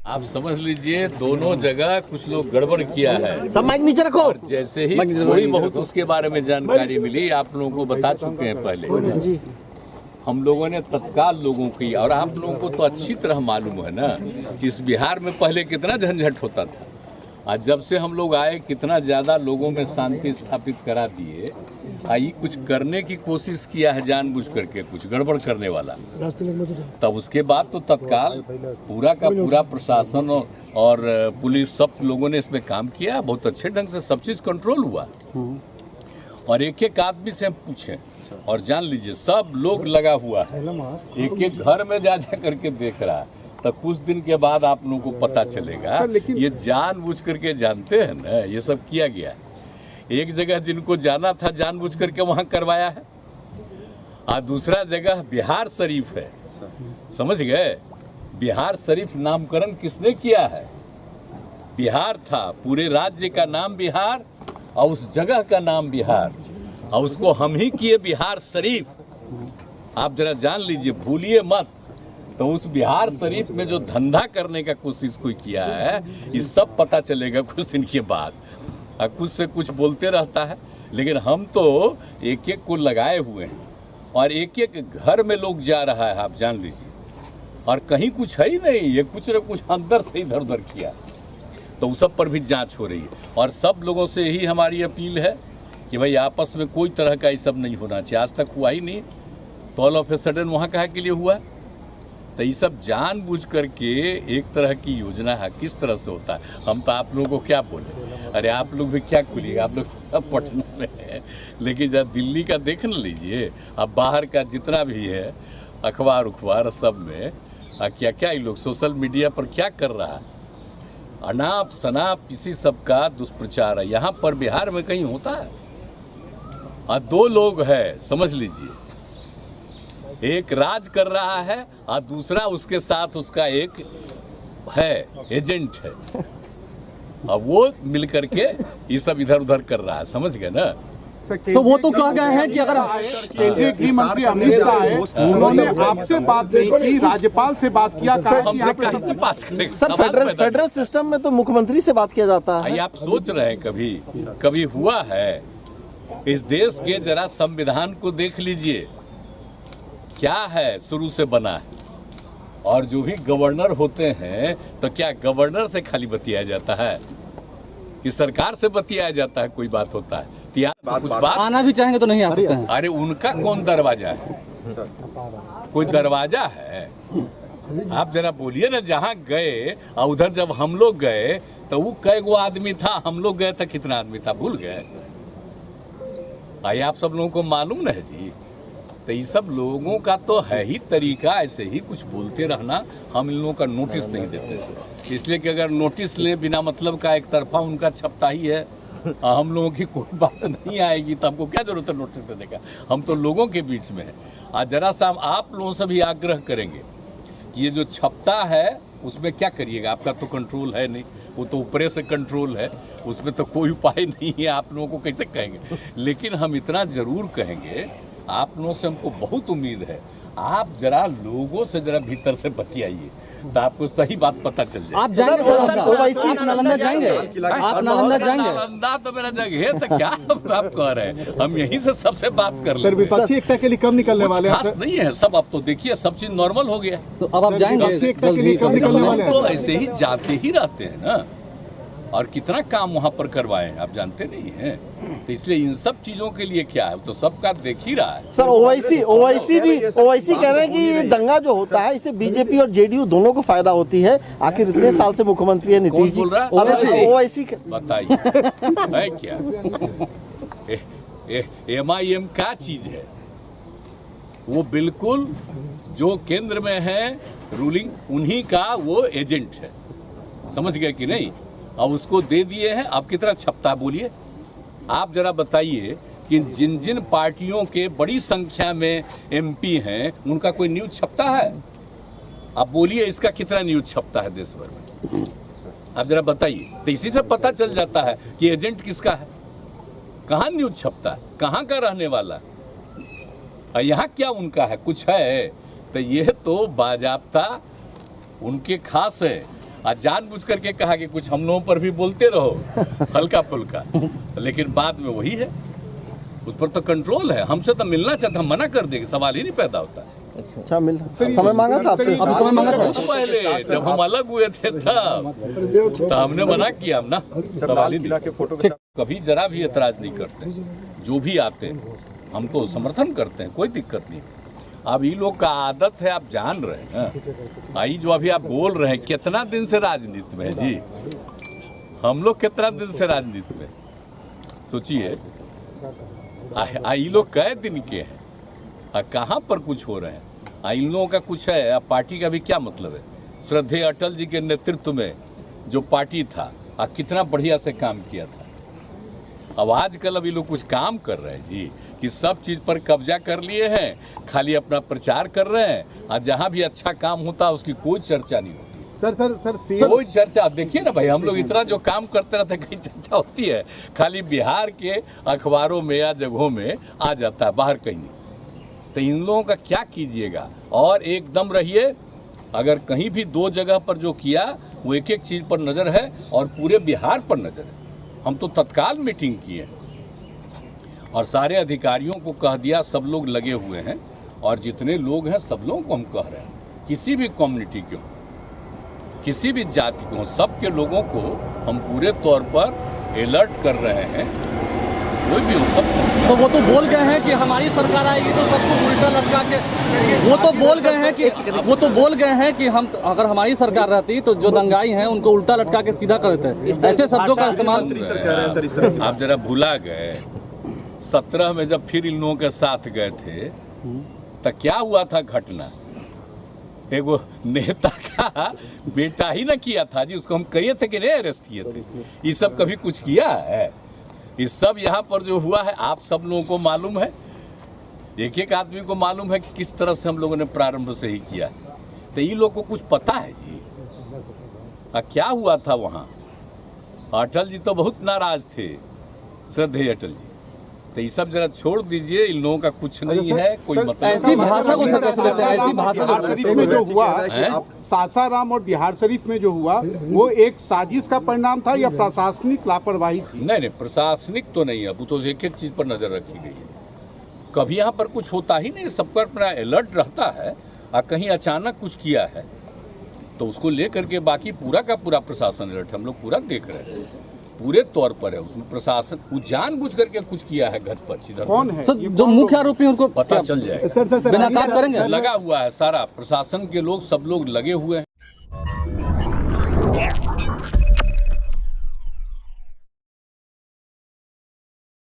आप समझ लीजिए दोनों जगह कुछ लोग गड़बड़ किया है। सब माइक नीचे रखो। और जैसे ही थोड़ी बहुत उसके बारे में जानकारी मिली, आप लोगों को बता चुके हैं पहले। हम लोगों ने तत्काल लोगों की, और आप लोगों को तो अच्छी तरह मालूम है ना कि इस बिहार में पहले कितना झंझट होता था। आज जब से हम लोग आए कितना ज़्यादा लोगों में शांति स्थापित करा दिए। आई कुछ करने की कोशिश किया है जानबूझ करके, कुछ गड़बड़ करने वाला, तब उसके बाद तो तत्काल पूरा का पूरा प्रशासन और पुलिस सब लोगों ने इसमें काम किया। बहुत अच्छे ढंग से सब चीज़ कंट्रोल हुआ। और एक एक आदमी से हम पूछे और जान लीजिए सब लोग लगा हुआ है, एक एक घर में जा जा करके देख रहा है। तो कुछ दिन के बाद आप लोगों को पता चलेगा। ये जानबूझ करके जानते हैं ना, ये सब किया गया। एक जगह जिनको जाना था जानबूझ करके वहां करवाया है, और दूसरा जगह बिहार शरीफ है। समझ गए? बिहार शरीफ नामकरण किसने किया है? बिहार था, पूरे राज्य का नाम बिहार और उस जगह का नाम बिहार, और उसको हम ही किए बिहार शरीफ। आप जरा जान लीजिए, भूलिए मत। तो उस बिहार शरीफ में जो धंधा करने का कोशिश कोई किया है, ये सब पता चलेगा कुछ दिन के बाद। कुछ से कुछ बोलते रहता है, लेकिन हम तो एक एक को लगाए हुए हैं और एक एक घर में लोग जा रहा है, आप जान लीजिए। और कहीं कुछ है ही नहीं, ये कुछ न कुछ अंदर से इधर उधर किया। तो उस सब पर भी जांच हो रही है। और सब लोगों से यही हमारी अपील है कि भाई आपस में कोई तरह का ये सब नहीं होना चाहिए। आज तक हुआ ही नहीं, तो ऑल ऑफ ए सडन वहाँ कहाँ के लिए हुआ? तो ये सब जानबूझ करके एक तरह की योजना है। किस तरह से होता है हम तो आप लोगों को क्या बोले? अरे आप लोग भी क्या खुलिएगा, आप लोग सब पटना में हैं। लेकिन जब दिल्ली का देख न लीजिए, अब बाहर का जितना भी है अखबार उखबार सब में क्या क्या ये लोग सोशल मीडिया पर क्या कर रहा है, अनाप शनाप इसी सब का दुष्प्रचार है। यहाँ पर बिहार में कहीं होता है? और दो लोग हैं, समझ लीजिए, एक राज कर रहा है और दूसरा उसके साथ उसका एक है एजेंट है, और वो मिल करके ये सब इधर उधर कर रहा है। समझ गए ना? तो वो तो कहा गया है कि अगर केंद्रीय गृह मंत्री अमित शाह है, उन्होंने आपसे बात नहीं की, राज्यपाल से बात किया। हमसे कहीं बात करेंगे? सर फेडरल सिस्टम में तो मुख्यमंत्री से बात किया जाता है। आप सोच रहे हैं कभी हुआ है? इस देश के जरा संविधान को देख लीजिए, क्या है शुरू से बना है। और जो भी गवर्नर होते हैं, तो क्या गवर्नर से खाली बतियाया जाता है कि सरकार से बतियाया जाता है? कोई बात होता है कुछ बात आना भी चाहेंगे तो नहीं आ सकते हैं। अरे उनका कौन दरवाजा है? कोई दरवाजा है? आप जरा बोलिए ना, जहाँ गए और उधर जब हम लोग गए तो वो कै गो आदमी था, हम लोग गए था कितना आदमी था भूल गए? आइए आप सब लोगों को मालूम न है जी। तो ये सब लोगों का तो है ही तरीका, ऐसे ही कुछ बोलते रहना। हम इन लोगों का नोटिस नहीं देते, इसलिए कि अगर नोटिस लें बिना मतलब का, एक तरफा उनका छपता ही है, हम लोगों की कोई बात नहीं आएगी, तो हमको क्या जरूरत है नोटिस देने का? हम तो लोगों के बीच में है। आज जरा सा हम आप लोगों से भी आग्रह करेंगे कि ये जो छपता है उसमें क्या करिएगा? आपका तो कंट्रोल है नहीं, वो तो ऊपरे से कंट्रोल है, उसमें तो कोई उपाय नहीं है। आप लोगों को कैसे कहेंगे? लेकिन हम इतना जरूर कहेंगे, आप लोगों से हमको बहुत उम्मीद है, आप जरा लोगों से जरा भीतर से बतियाइए, तो आपको सही बात पता चल जाए। आप जाएंगे आप नालंदा जाएंगे? आप नालंदा जाएंगे? नालंदा तो मेरा जगह है, तो क्या आप कह रहे हैं? हम यहीं से सबसे बात कर लेंगे। विपक्षी एकता के लिए कब निकलने वाले खास नहीं है सब। अब तो देखिए सब चीज नॉर्मल हो गया, तो अब आप जाएंगे जल्दी? तो ऐसे ही जाते ही रहते हैं ना, और कितना काम वहाँ पर करवाए आप जानते नहीं हैं। तो इसलिए इन सब चीजों के लिए क्या है, तो सबका देख ही रहा है। सर ओवैसी कह रहे हैं कि ये दंगा जो होता है इससे बीजेपी और जेडीयू दोनों को फायदा होती है। आखिर इतने साल से मुख्यमंत्री है नीतीश जी। बोल रहा है? ओवैसी बताइए है क्या? MIM क्या चीज है? वो बिल्कुल जो केंद्र में है रूलिंग, उन्हीं का वो एजेंट है। समझ गए कि नहीं? अब उसको दे दिए हैं। अब कितना छपता बोलिए? आप जरा बताइए कि जिन जिन पार्टियों के बड़ी संख्या में MP हैं, उनका कोई न्यूज छपता है? आप बोलिए इसका कितना न्यूज छपता है देश भर में? आप जरा बताइए। तो इसी से पता चल जाता है कि एजेंट किसका है, कहाँ न्यूज छपता है, कहाँ का रहने वाला है, यहाँ क्या उनका है, कुछ है तो ये तो बाजाब्ता उनके खास है। आज जानबूझ करके कहा कि कुछ हम लोगों पर भी बोलते रहो हल्का फुल्का, लेकिन बाद में वही है, उस पर तो कंट्रोल है। हमसे तो मिलना चाहते, हम मना कर देंगे, सवाल ही नहीं पैदा होता। अच्छा मिल समय मांगा था आपसे? अब समय मांगा था बहुत पहले जब हम अलग हुए थे तब तो हमने मना किया, हम ना सवाल ही नहीं। कभी जरा भी एतराज नहीं करते, जो भी आते हैं हम तो समर्थन करते हैं, कोई दिक्कत नहीं। अब ये लोग का आदत है, आप जान रहे हैं ना। आई जो अभी आप बोल रहे हैं, कितना दिन से राजनीति में है जी, हम लोग कितना दिन से राजनीति में, सोचिए। आई लोग कई दिन के हैं, कहाँ पर कुछ हो रहे हैं। इन लोगों का कुछ है, अब पार्टी का भी क्या मतलब है। श्रद्धेय अटल जी के नेतृत्व में जो पार्टी था, कितना बढ़िया से काम किया था। अब आजकल अभी लोग कुछ काम कर रहे हैं जी, कि सब चीज पर कब्जा कर लिए हैं, खाली अपना प्रचार कर रहे हैं, और जहां भी अच्छा काम होता है उसकी कोई चर्चा नहीं होती। सर कोई चर्चा, देखिए ना भाई, हम लोग इतना जो काम करते रहते हैं, कहीं चर्चा होती है? खाली बिहार के अखबारों में या जगहों में आ जाता है, बाहर कहीं नहीं। तो इन लोगों का क्या कीजिएगा। और एकदम रहिए, अगर कहीं भी दो जगह पर जो किया वो एक एक चीज पर नजर है, और पूरे बिहार पर नजर है। हम तो तत्काल मीटिंग किए और सारे अधिकारियों को कह दिया, सब लोग लगे हुए हैं, और जितने लोग हैं सब लोगों को हम कह रहे हैं, किसी भी कम्युनिटी के हो, किसी भी जाति के हो, सबके लोगों को हम पूरे तौर पर अलर्ट कर रहे हैं। कोई भी हो, सबको। तो वो तो बोल गए हैं कि हमारी सरकार आएगी तो सबको उल्टा लटका के, वो तो बोल गए हैं कि हम, अगर हमारी सरकार रहती तो जो दंगाई हैं उनको उल्टा लटका के सीधा कर देते। ऐसे शब्दों का इस्तेमाल आप जरा भुला गए। 17 में जब फिर इन लोगों के साथ गए थे तो क्या हुआ था घटना। एगो नेता का बेटा ही ना किया था जी, उसको हम कहिए थे कि नहीं अरेस्ट किए थे। ये सब कभी कुछ किया है? ये सब यहाँ पर जो हुआ है आप सब लोगों को मालूम है, एक एक आदमी को मालूम है कि किस तरह से हम लोगों ने प्रारंभ से ही किया। तो ये लोग को कुछ पता है जी क्या हुआ था वहाँ। अटल जी तो बहुत नाराज थे, श्रद्धेय अटल जी। तो ये सब जरा छोड़ दीजिए, इन लोगों का कुछ नहीं है, कोई मतलब। ऐसी भाषा को ऐसी भाषा में जो हुआ सासाराम और बिहार शरीफ में जो हुआ, वो एक साजिश का परिणाम था या प्रशासनिक लापरवाही थी? नहीं, प्रशासनिक तो नहीं है, वो तो एक एक चीज पर नजर रखी गई है। कभी यहाँ पर कुछ होता ही नहीं, सबका अपना अलर्ट रहता है। और कहीं अचानक कुछ किया है तो उसको लेकर के बाकी पूरा का पूरा प्रशासन अलर्ट, हम लोग पूरा देख रहे हैं, पूरे तौर पर है। उसमें प्रशासन जानबूझ करके कुछ किया है घटपच। इधर कौन है सर जो मुख्य आरोपी उनको पता चल जाएगा। सर बिना कार्य करेंगे, लगा हुआ है सारा प्रशासन के लोग, सब लोग लगे हुए हैं।